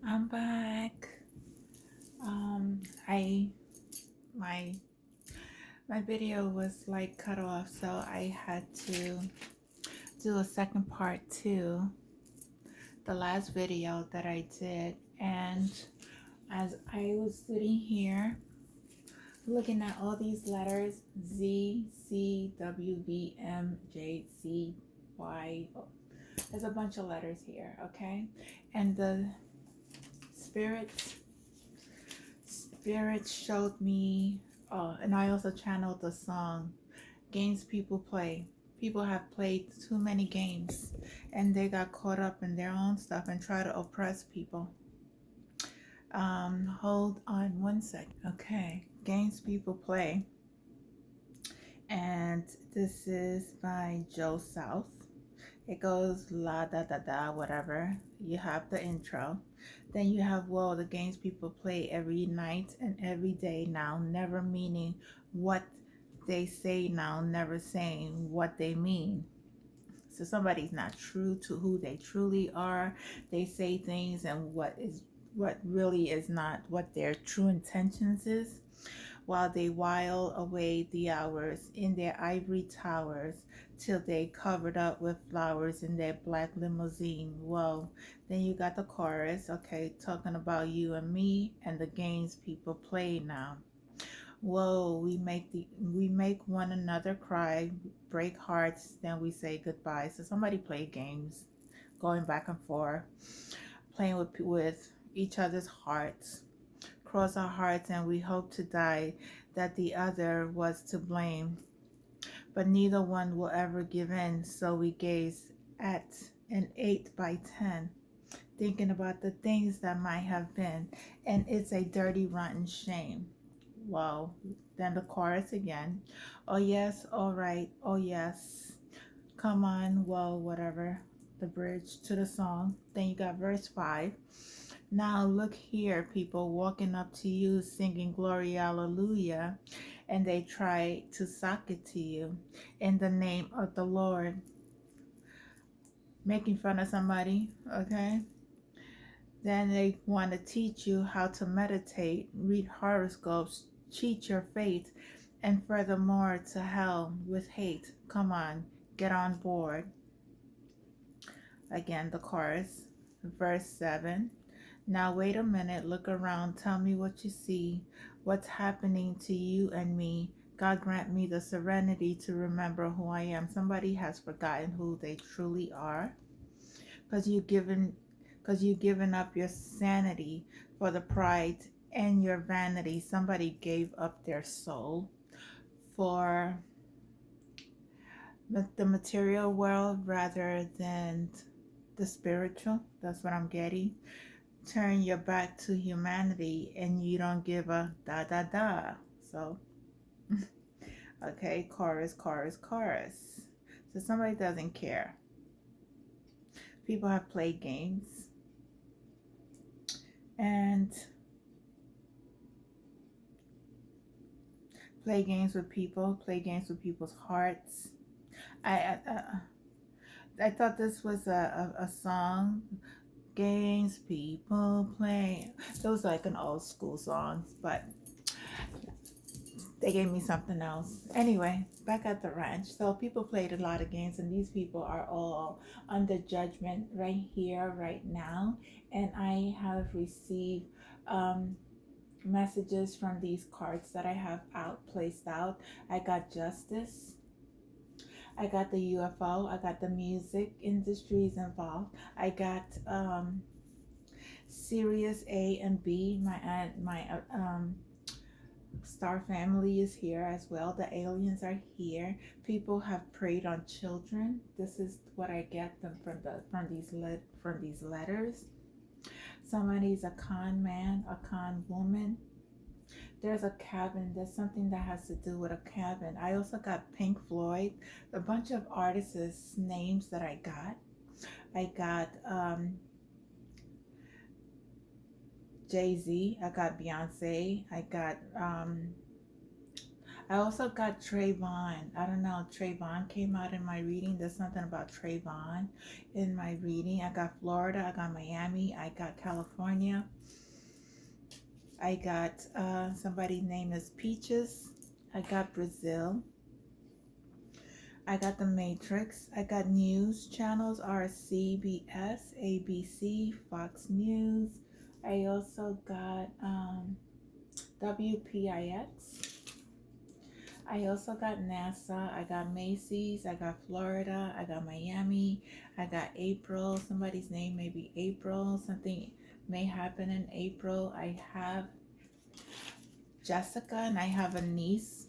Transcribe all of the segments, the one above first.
I'm back. I my my video was like cut off, so I had to do a second part to the last video that I did. And as I was sitting here looking at all these letters, Z, C, W, V, M, J, C, Y. There's a bunch of letters here, okay? And the spirits Spirit showed me, and I also channeled the song, Games People Play. People have played too many games and they got caught up in their own stuff and try to oppress people. Hold on one second. Okay, Games People Play. And this is by Joe South. It goes la da da da, whatever. You have the intro. Then you have, well, the games people play every night and every day now, never meaning what they say now, never saying what they mean. So somebody's not true to who they truly are. They say things and what really is not what their true intentions is, while they while away the hours in their ivory towers till they covered up with flowers in their black limousine. Well, then you got the chorus, okay, talking about you and me and the games people play now. Whoa, we make one another cry, break hearts, then we say goodbye. So somebody play games, going back and forth, playing with each other's hearts, cross our hearts, and we hope to die that the other was to blame. But neither one will ever give in, so we gaze at an 8 by 10, thinking about the things that might have been, and it's a dirty, rotten shame. Well, then the chorus again. Oh yes, all right, oh yes. Come on, well, whatever. The bridge to the song. Then you got verse 5. Now look here, people walking up to you singing Glory Hallelujah, and they try to sock it to you in the name of the Lord, making fun of somebody, okay? Then they want to teach you how to meditate, read horoscopes, cheat your fate, and furthermore to hell with hate. Come on, get on board. Again, the chorus, verse 7. Now wait a minute, look around, tell me what you see, what's happening to you and me. God grant me the serenity to remember who I am. Somebody has forgotten who they truly are because you've given up your sanity for the pride and your vanity. Somebody gave up their soul for the material world rather than the spiritual. That's what I'm getting. Turn your back to humanity and you don't give a da da da. So, okay, chorus, chorus, chorus. So somebody doesn't care. People have played games and play games with people, play games with people's hearts. I thought this was a song. Games people play. It was like an old school song, but they gave me something else. Anyway, back at the ranch. So people played a lot of games, and these people are all under judgment right here, right now. And I have received messages from these cards that I have placed out. I got justice. I got the UFO. I got the music industries involved. I got Sirius A and B. My Star Family is here as well. The aliens are here. People have preyed on children. This is what I get them from these letters. Somebody's a con man, a con woman. There's a cabin. There's something that has to do with a cabin. I also got Pink Floyd. A bunch of artists' names that I got. I got Jay-Z. I got Beyonce. I I also got Trayvon. I don't know. Trayvon came out in my reading. There's something about Trayvon in my reading. I got Florida. I got Miami. I got California. I got somebody's name is Peaches. I got Brazil. I got The Matrix. I got news channels are CBS, ABC, Fox News. I also got WPIX. I also got NASA. I got Macy's. I got Florida. I got Miami. I got April. Somebody's name may be April. Something may happen in April. I have Jessica and I have a niece.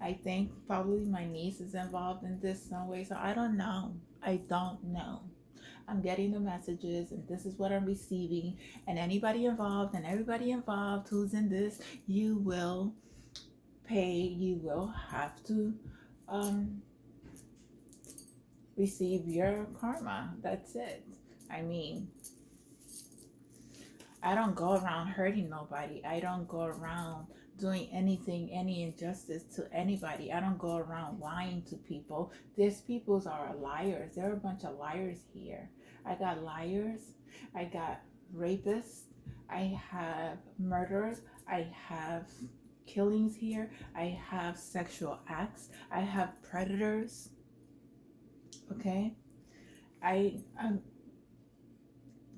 I think probably my niece is involved in this some way. So I don't know. I don't know. I'm getting the messages and this is what I'm receiving. And anybody involved and everybody involved who's in this, you will pay. You will have to receive your karma. That's it. I mean, I don't go around hurting nobody. I don't go around doing anything, any injustice to anybody. I don't go around lying to people. These peoples are liars. There are a bunch of liars here. I got liars. I got rapists. I have murderers. I have killings here. I have sexual acts. I have predators. Okay? I'm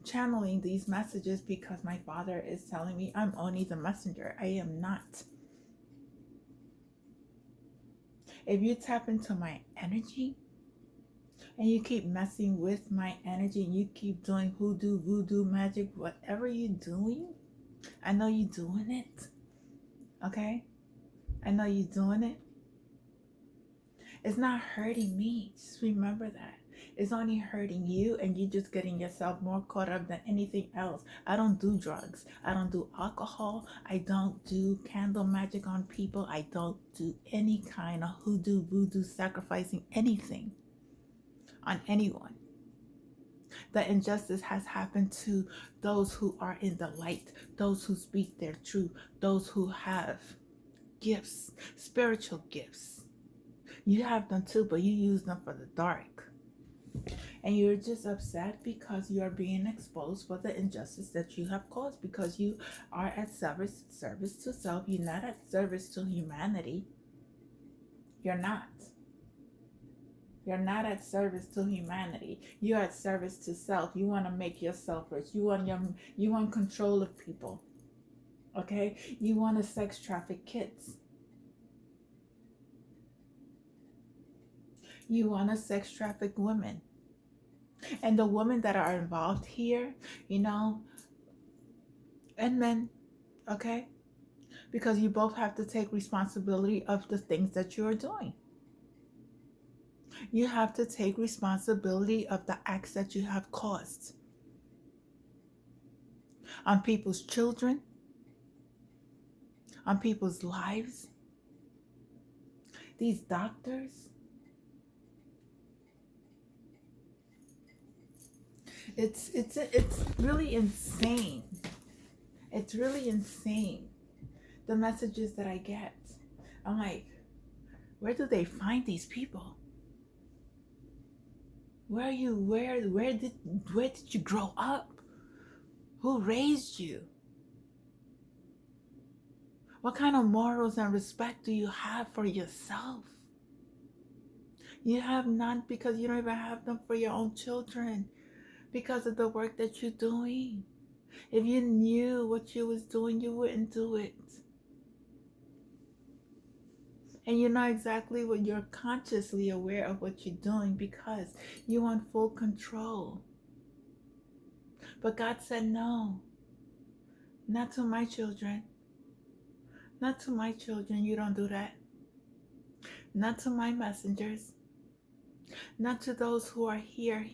channeling these messages because my father is telling me I'm only the messenger. I am not. If you tap into my energy and you keep messing with my energy and you keep doing hoodoo, voodoo, magic, whatever you're doing, I know you're doing it. Okay? I know you're doing it. It's not hurting me. Just remember that. It's only hurting you and you just getting yourself more caught up than anything else. I don't do drugs. I don't do alcohol. I don't do candle magic on people. I don't do any kind of hoodoo, voodoo, sacrificing anything on anyone. The injustice has happened to those who are in the light, those who speak their truth, those who have gifts, spiritual gifts. You have them too, but you use them for the dark. And you're just upset because you are being exposed for the injustice that you have caused, because you are at service to self. You're not at service to humanity. You're not. You're not at service to humanity. You're at service to self. You want to make yourself rich. You want control of people. Okay? You want to sex traffic kids. You want to sex traffic women. And the women that are involved here, and men, okay? Because you both have to take responsibility of the things that you are doing. You have to take responsibility of the acts that you have caused on people's children, on people's lives. These doctors, it's really insane. It's really insane, the messages that I get. I'm like, where do they find these people? Where did you grow up? Who raised you? What kind of morals and respect do you have for yourself? You have none, because you don't even have them for your own children, because of the work that you're doing. If you knew what you was doing, you wouldn't do it. And you know exactly what you're consciously aware of what you're doing, because you want full control. But God said, no, not to my children. Not to my children, you don't do that. Not to my messengers. Not to those who are here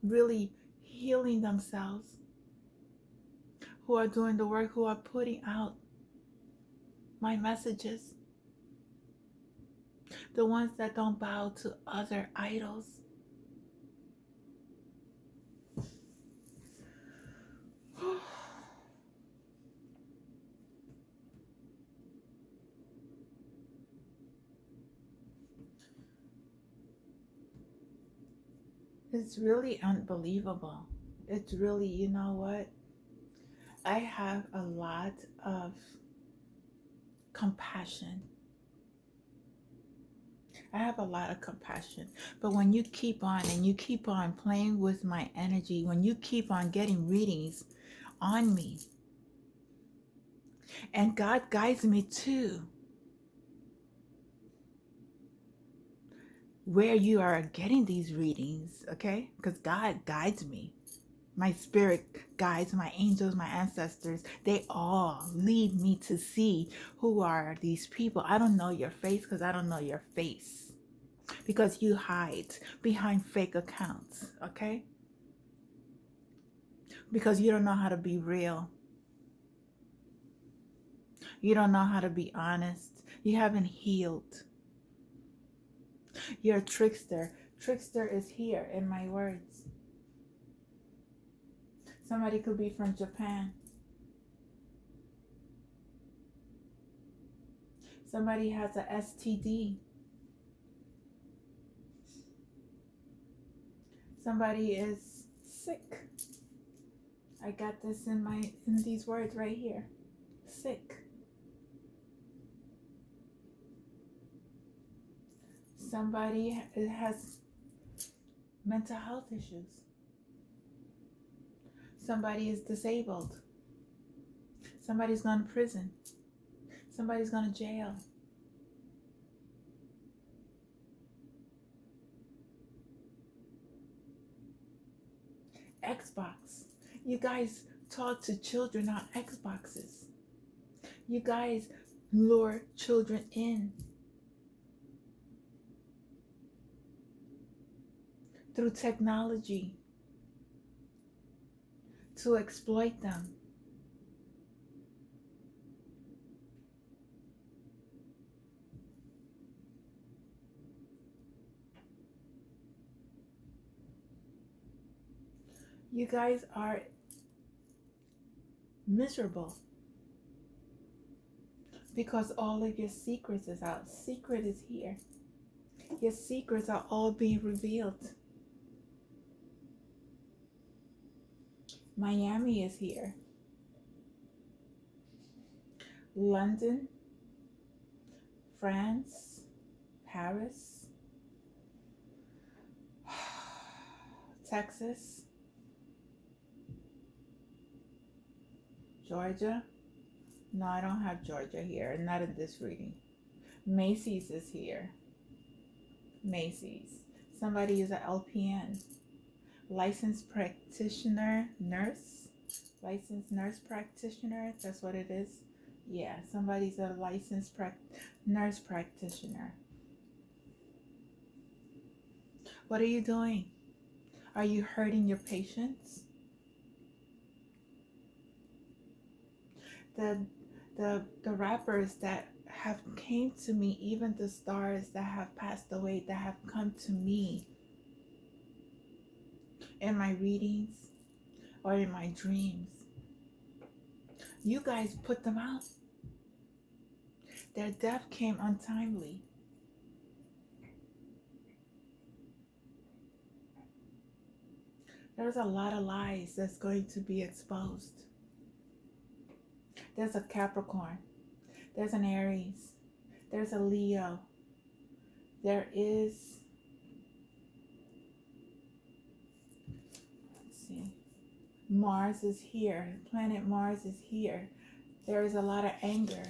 really healing themselves, who are doing the work, who are putting out my messages. The ones that don't bow to other idols. It's really unbelievable. It's really, you know what? I have a lot of compassion. I have a lot of compassion. But when you keep on and you keep on playing with my energy, when you keep on getting readings on me, and God guides me to where you are getting these readings, okay? Because God guides me. My spirit guides, my angels, my ancestors, they all lead me to see who are these people. I don't know your face because I don't know your face. Because you hide behind fake accounts, okay? Because you don't know how to be real. You don't know how to be honest. You haven't healed. You're a trickster. Trickster is here in my words. Somebody could be from Japan. Somebody has a STD. Somebody is sick. I got this in these words right here. Sick. Somebody has mental health issues. Somebody is disabled. Somebody's gone to prison. Somebody's gone to jail. Xbox. You guys talk to children on Xboxes. You guys lure children in through technology to exploit them. You guys are miserable because all of your secrets is out. Secret is here. Your secrets are all being revealed. Miami is here. London, France, Paris, Texas, Georgia. No, I don't have Georgia here. Not in this reading. Macy's is here. Macy's. Somebody is an LPN. Licensed practitioner, nurse. Licensed nurse practitioner. That's what it is. Yeah, somebody's a licensed nurse practitioner. What are you doing? Are you hurting your patients? The rappers that have came to me, even the stars that have passed away, that have come to me in my readings or in my dreams, you guys put them out. Their death came untimely. There's a lot of lies that's going to be exposed. There's a Capricorn. There's an Aries. There's a Leo. There is, let's see, Mars is here. Planet Mars is here. There is a lot of anger.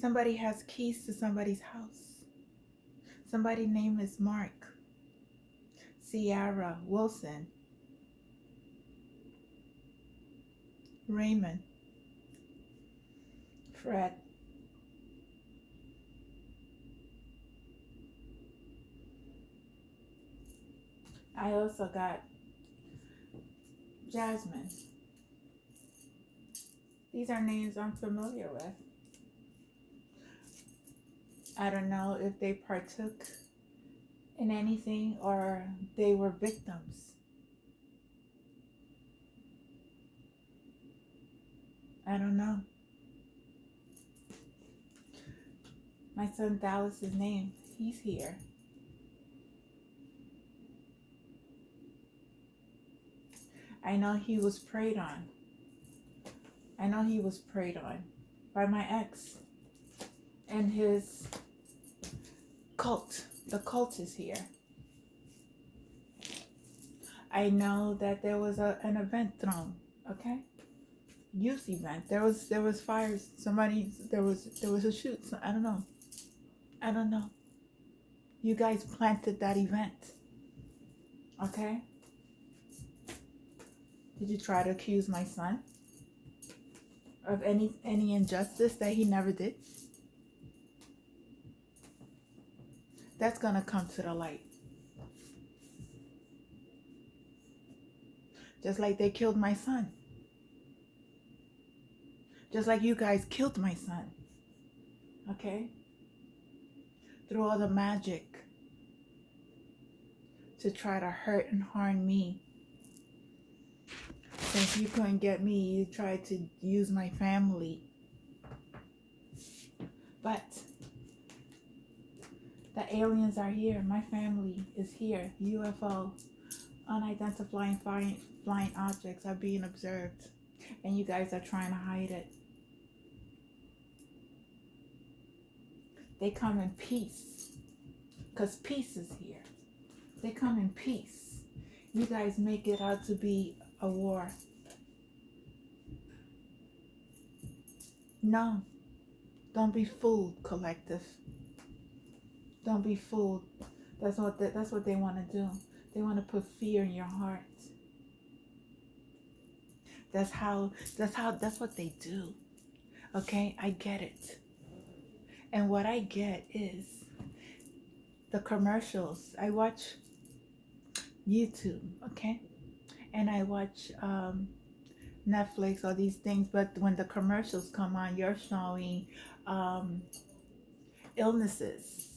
Somebody has keys to somebody's house. Somebody's name is Mark, Sierra, Wilson, Raymond, Fred. I also got Jasmine. These are names I'm familiar with. I don't know if they partook in anything or they were victims. I don't know. My son Dallas's name. He's here. I know he was preyed on. I know he was preyed on by my ex and his cult. The cult is here. I know that there was an event thrown, okay? Youth event. There was fires. There was a shoot. So I don't know. I don't know. You guys planted that event. Okay? Did you try to accuse my son of any injustice that he never did? That's gonna come to the light. Just like they killed my son. Just like you guys killed my son. Okay? Through all the magic to try to hurt and harm me. Since you couldn't get me, you tried to use my family. But the aliens are here. My family is here. UFO, unidentified flying objects are being observed. And you guys are trying to hide it. They come in peace. Because peace is here. They come in peace. You guys make it out to be a war. No. Don't be fooled, collective. Don't be fooled. That's what they want to do. They want to put fear in your heart. That's what they do. Okay? I get it. And what I get is the commercials. I watch YouTube, okay? And I watch Netflix, all these things. But when the commercials come on, you're showing illnesses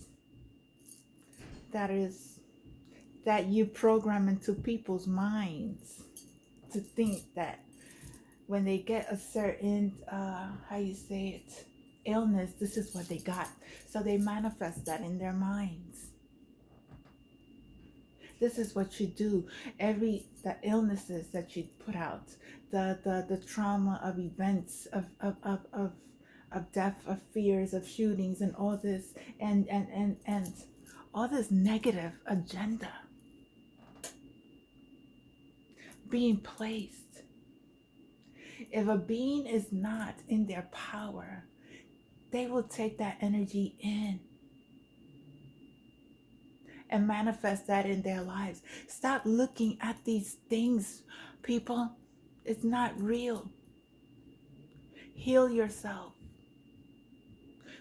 that you program into people's minds to think that when they get a certain, illness, this is what they got. So they manifest that in their minds. This is what you do. The illnesses that you put out, the trauma of events, of death, of fears, of shootings, and all this, and all this negative agenda being placed. If a being is not in their power, they will take that energy in and manifest that in their lives. Stop looking at these things, people. It's not real. Heal yourself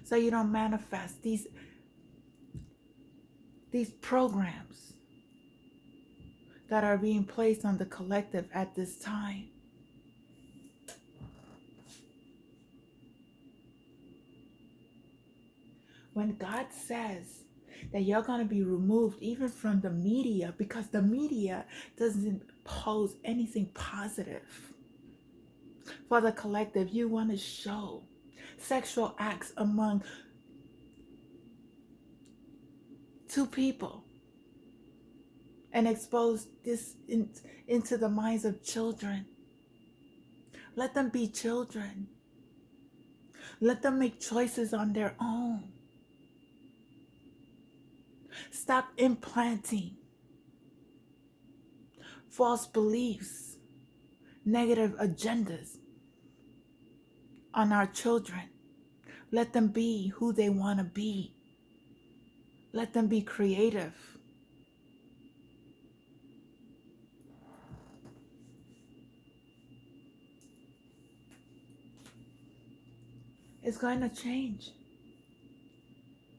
so you don't manifest these programs that are being placed on the collective at this time. When God says that you're going to be removed even from the media, because the media doesn't pose anything positive for the collective. You want to show sexual acts among two people and expose this into the minds of children. Let them be children. Let them make choices on their own. Stop implanting false beliefs, negative agendas on our children. Let them be who they want to be. Let them be creative. It's going to change.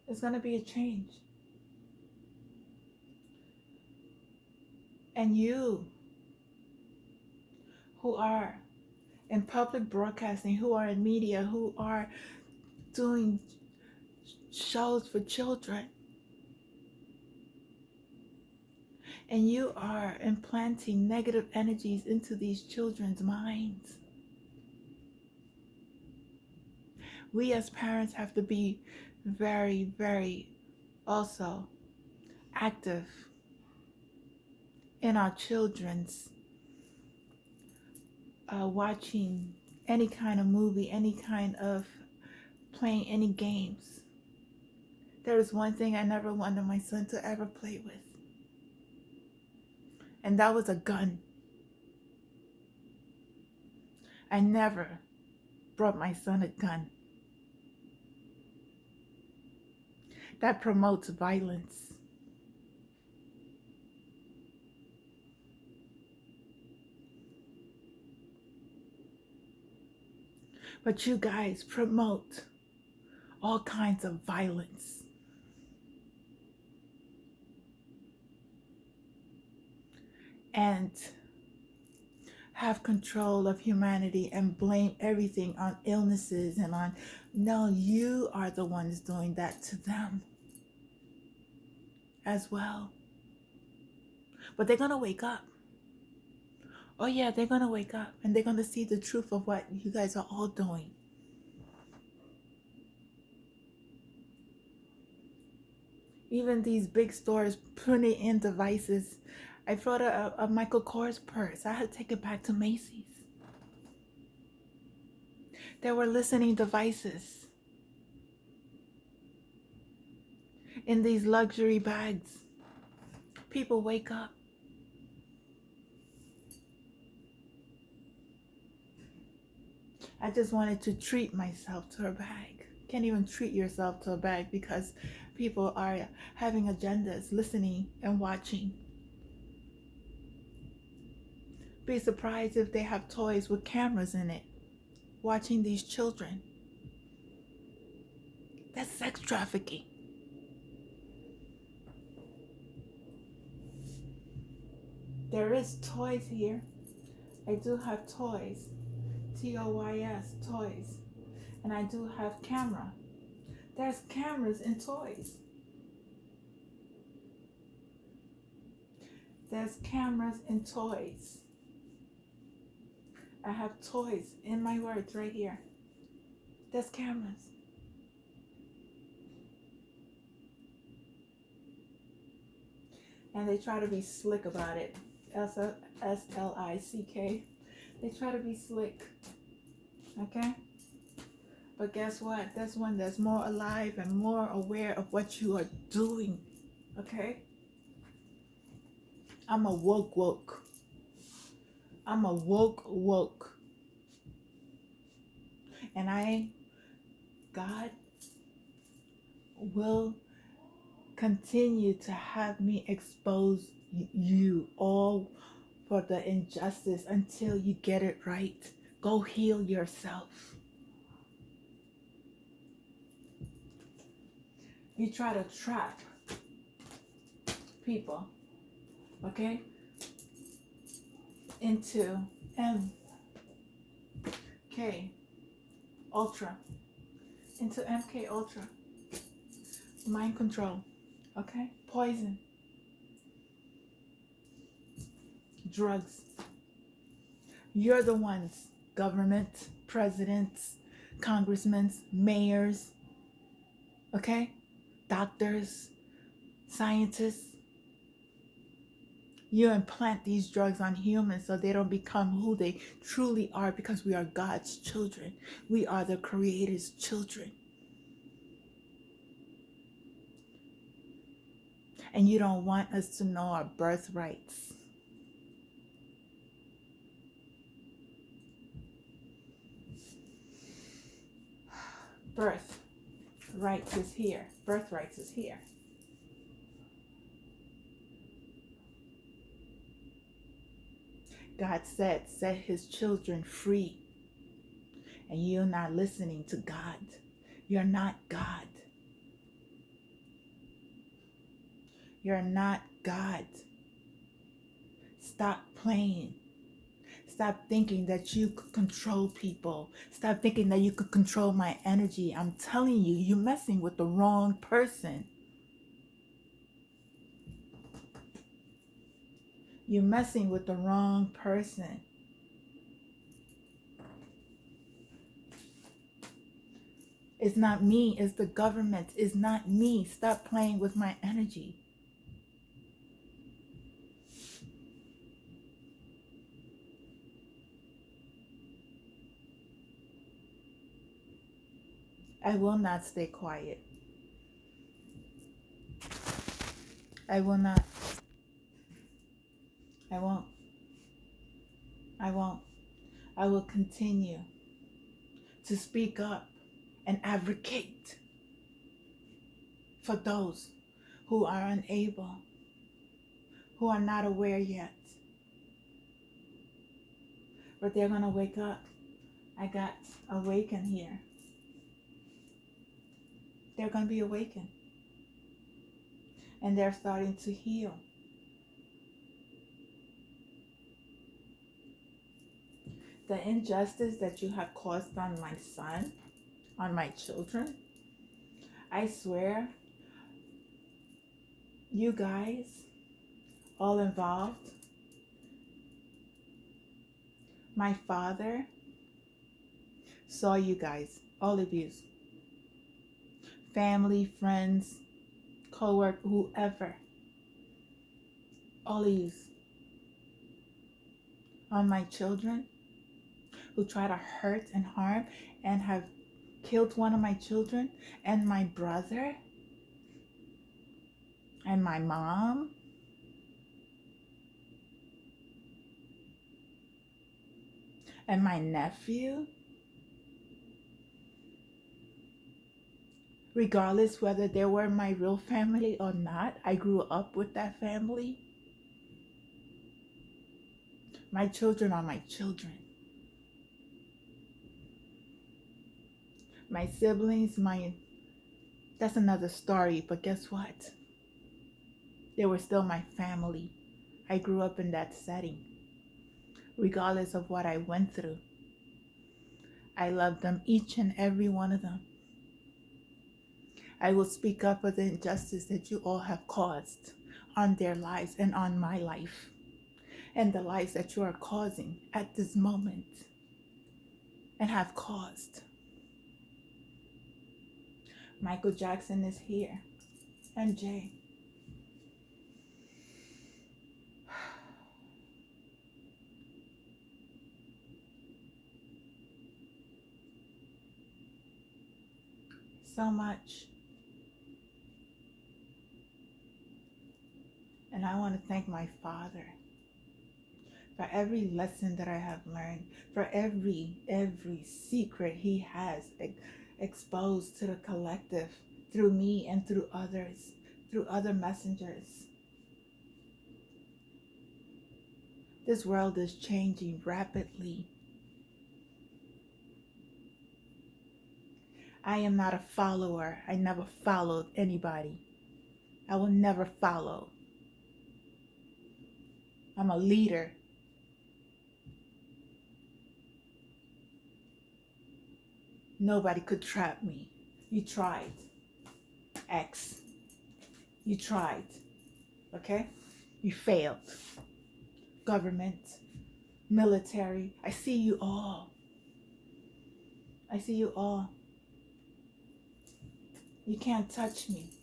It's going to be a change. And you who are in public broadcasting, who are in media, who are doing shows for children, and you are implanting negative energies into these children's minds. We as parents have to be very, very also active in our children's watching any kind of movie, any kind of playing any games. There is one thing I never wanted my son to ever play with, and that was a gun. I never brought my son a gun. That promotes violence. But you guys promote all kinds of violence. And have control of humanity and blame everything on illnesses and on, no, you are the ones doing that to them as well. But they're going to wake up. Oh yeah, they're going to wake up and they're going to see the truth of what you guys are all doing. Even these big stores putting in devices. I brought a Michael Kors purse. I had to take it back to Macy's. There were listening devices in these luxury bags. People wake up. I just wanted to treat myself to a bag. Can't even treat yourself to a bag because people are having agendas, listening and watching. Be surprised if they have toys with cameras in it, watching these children. That's sex trafficking. There is toys here. I do have toys. TOYS, toys. And I do have camera. There's cameras in toys. There's cameras in toys. I have toys in my words right here. There's cameras. And they try to be slick about it. SLICK. They try to be slick. Okay? But guess what? That's one that's more alive and more aware of what you are doing. Okay? I'm a woke. I'm a woke. And God will continue to have me expose you all for the injustice until you get it right. Go heal yourself. You try to trap people, okay, into MK Ultra, mind control, okay, poison, drugs. You're the ones, government, presidents, congressmen, mayors, okay, doctors, scientists. You implant these drugs on humans so they don't become who they truly are, because we are God's children. We are the Creator's children. And you don't want us to know our birthrights. Birthrights is here. Birthrights is here. God said, set his children free. And you're not listening to God. You're not God. You're not God. Stop playing. Stop thinking that you could control people. Stop thinking that you could control my energy. I'm telling you, you're messing with the wrong person. You're messing with the wrong person. It's not me. It's the government. It's not me. Stop playing with my energy. I will not stay quiet. I will not. I won't. I won't. I will continue to speak up and advocate for those who are unable, who are not aware yet. But they're going to wake up. I got awakened here. They're going to be awakened. And they're starting to heal. The injustice that you have caused on my son, on my children, I swear, you guys, all involved, my father saw you guys, all of you, family, friends, co-worker, whoever, all of you, on my children, who try to hurt and harm and have killed one of my children, and my brother, and my mom, and my nephew, regardless whether they were my real family or not. I grew up with that family. My children are my children. My siblings, that's another story, but guess what? They were still my family. I grew up in that setting. Regardless of what I went through, I love them, each and every one of them. I will speak up for the injustice that you all have caused on their lives and on my life, and the lives that you are causing at this moment and have caused. Michael Jackson is here, and Jay. So much. And I want to thank my Father for every lesson that I have learned, for every secret He has exposed to the collective through me and through others, through other messengers. This world is changing rapidly. I am not a follower. I never followed anybody. I will never follow. I'm a leader. Nobody could trap me. You tried. X. You tried. Okay? You failed. Government, military. I see you all. I see you all. You can't touch me.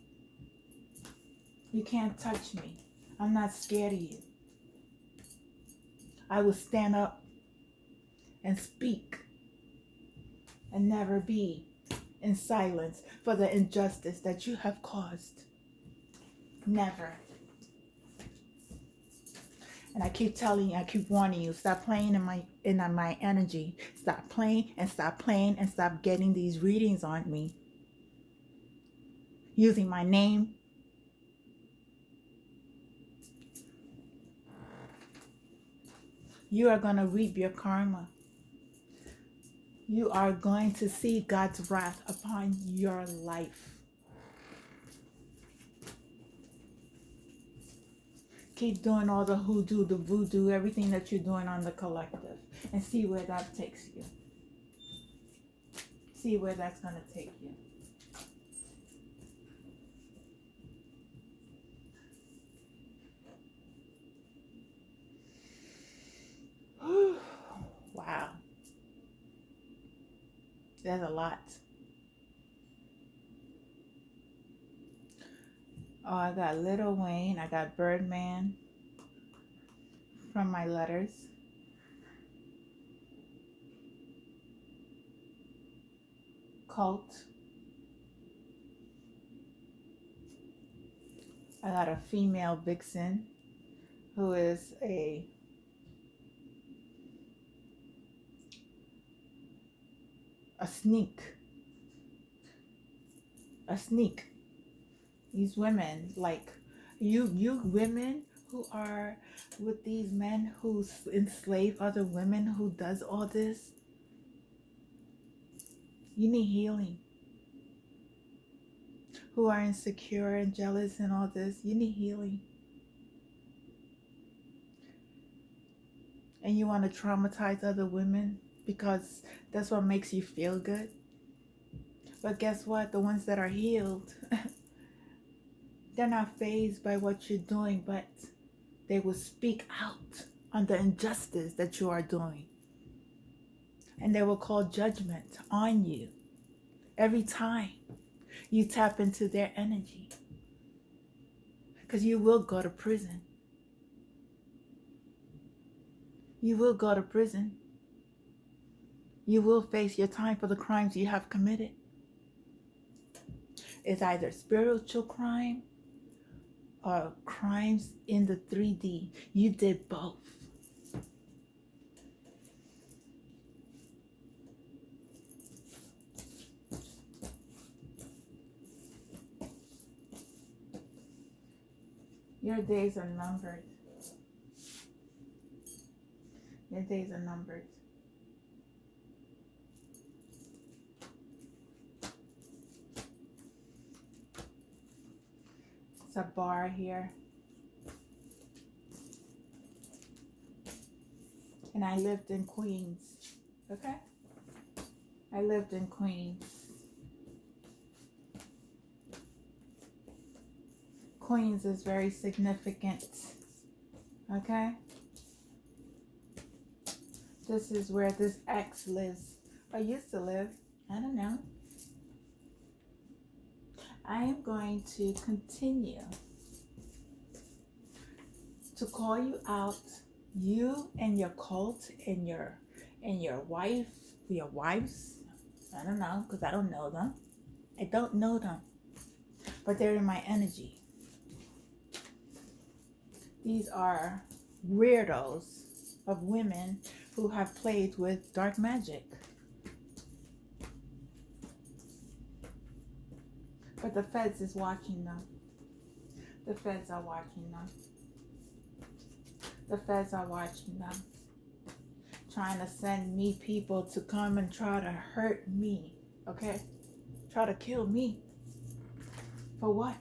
You can't touch me. I'm not scared of you. I will stand up and speak and never be in silence for the injustice that you have caused. Never. And I keep telling you, I keep warning you, stop playing in my energy. Stop playing and stop playing and stop getting these readings on me. Using my name. You are going to reap your karma. You are going to see God's wrath upon your life. Keep doing all the hoodoo, the voodoo, everything that you're doing on the collective, and see where that takes you. See where that's going to take you. Wow. There's a lot. Oh, I got Little Wayne. I got Birdman from my letters. Cult. I got a female vixen who is a sneak. A sneak. These women, like you women who are with these men who enslave other women, who does all this, you need healing. Who are insecure and jealous and all this, you need healing. And you want to traumatize other women because that's what makes you feel good. But guess what? The ones that are healed, they're not fazed by what you're doing, but they will speak out on the injustice that you are doing. And they will call judgment on you every time you tap into their energy. Because you will go to prison. You will go to prison. You will face your time for the crimes you have committed. It's either spiritual crime or crimes in the 3D. You did both. Your days are numbered. Your days are numbered. It's a bar here. And I lived in Queens. Okay? I lived in Queens. Queens is very significant. Okay? This is where this ex lives. I used to live. I don't know. I am going to continue to call you out, you and your cult and your wife, your wives. I don't know, because I don't know them. I don't know them. But they're in my energy. These are weirdos of women who have played with dark magic. But the feds is watching them. The feds are watching them. The feds are watching them. Trying to send me people to come and try to hurt me. Okay? Try to kill me. For what?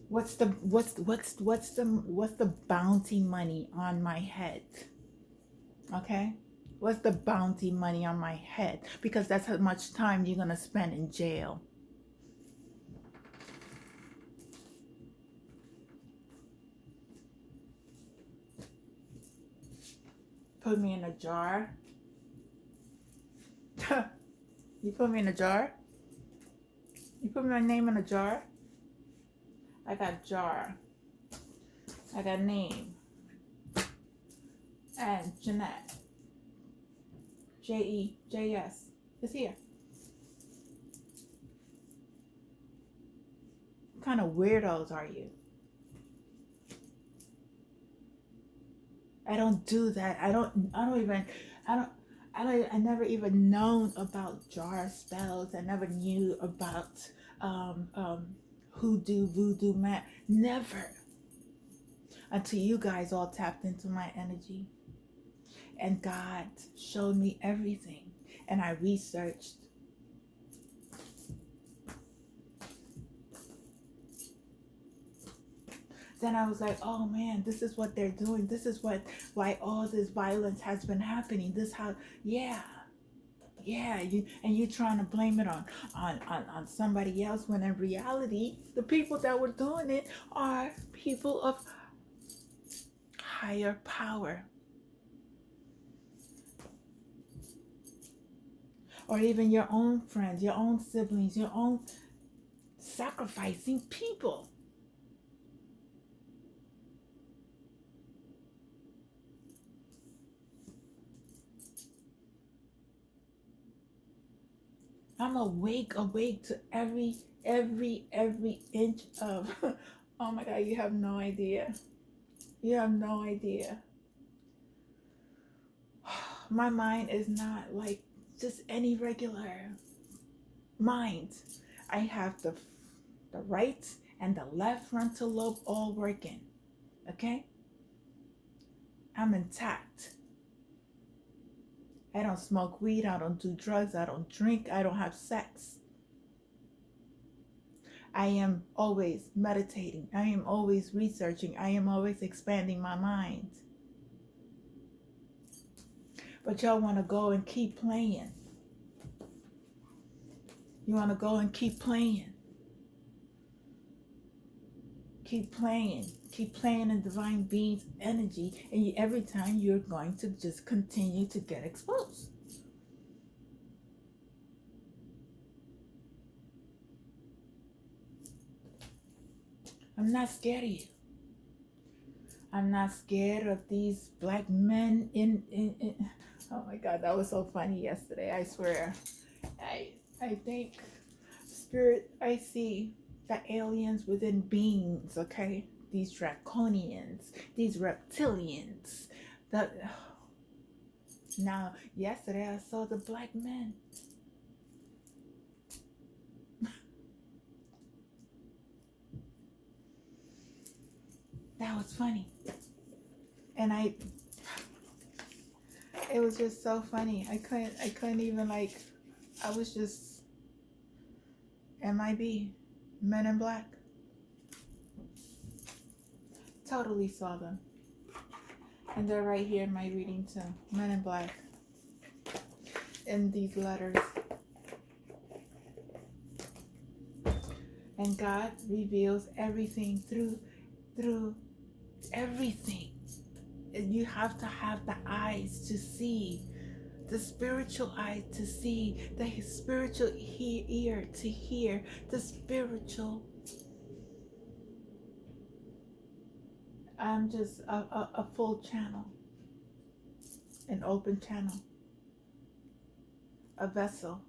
What's the bounty money on my head? Okay? What's the bounty money on my head? Because that's how much time you're gonna spend in jail. Put me in a jar. You put me in a jar? You put my name in a jar? I got jar. I got name. And Jeanette. J-E-J-S. It's here. What kind of weirdos are you? I don't do that. I never even known about jar spells. I never knew about hoodoo, voodoo, man. Never. Until you guys all tapped into my energy. And God showed me everything. And I researched. Then I was like, oh man, this is what they're doing. This is why all this violence has been happening. This how, yeah, you're trying to blame it on somebody else, when in reality, the people that were doing it are people of higher power. or even your own friends, your own siblings, your own sacrificing people. I'm awake to every inch of oh my God, you have no idea. You have no idea. My mind is not like just any regular mind. I have the right and the left frontal lobe all working. Okay? I'm intact. I don't smoke weed, I don't do drugs, I don't drink, I don't have sex. I am always meditating. I am always researching. I am always expanding my mind. But y'all want to go and keep playing. You want to go and keep playing. Keep playing. Keep playing in divine being's energy. And every time you're going to just continue to get exposed. I'm not scared of you. I'm not scared of these black men in oh my God, that was so funny yesterday. I swear. I think spirit, I see the aliens within beings, okay? These draconians, these reptilians. That now yesterday I saw the black men. That was funny. And it was just so funny. I couldn't even like, I was just MIB, Men in Black. Totally saw them. And they're right here in my reading too. Men in Black. In these letters. And God reveals everything through everything. And you have to have the eyes to see, the spiritual eye to see, the spiritual ear to hear, the spiritual. I'm just a full channel, an open channel, a vessel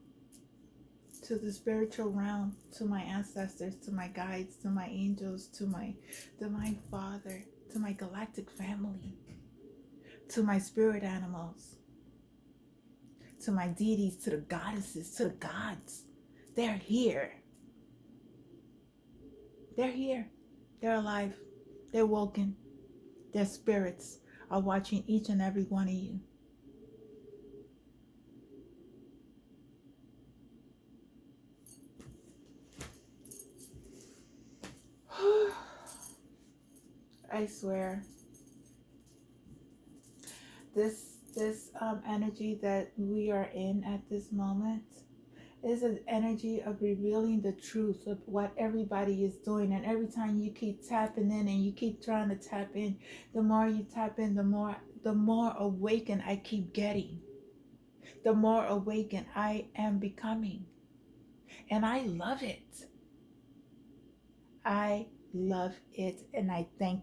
to the spiritual realm, to my ancestors, to my guides, to my angels, to my divine Father, to my galactic family, to my spirit animals, to my deities, to the goddesses, to the gods. They're here. They're here. They're alive. They're woken. Their spirits are watching each and every one of you. I swear, this energy that we are in at this moment is an energy of revealing the truth of what everybody is doing. And every time you keep tapping in and you keep trying to tap in, the more you tap in, the more awakened I keep getting, the more awakened I am becoming. And I love it. I love it, and I thank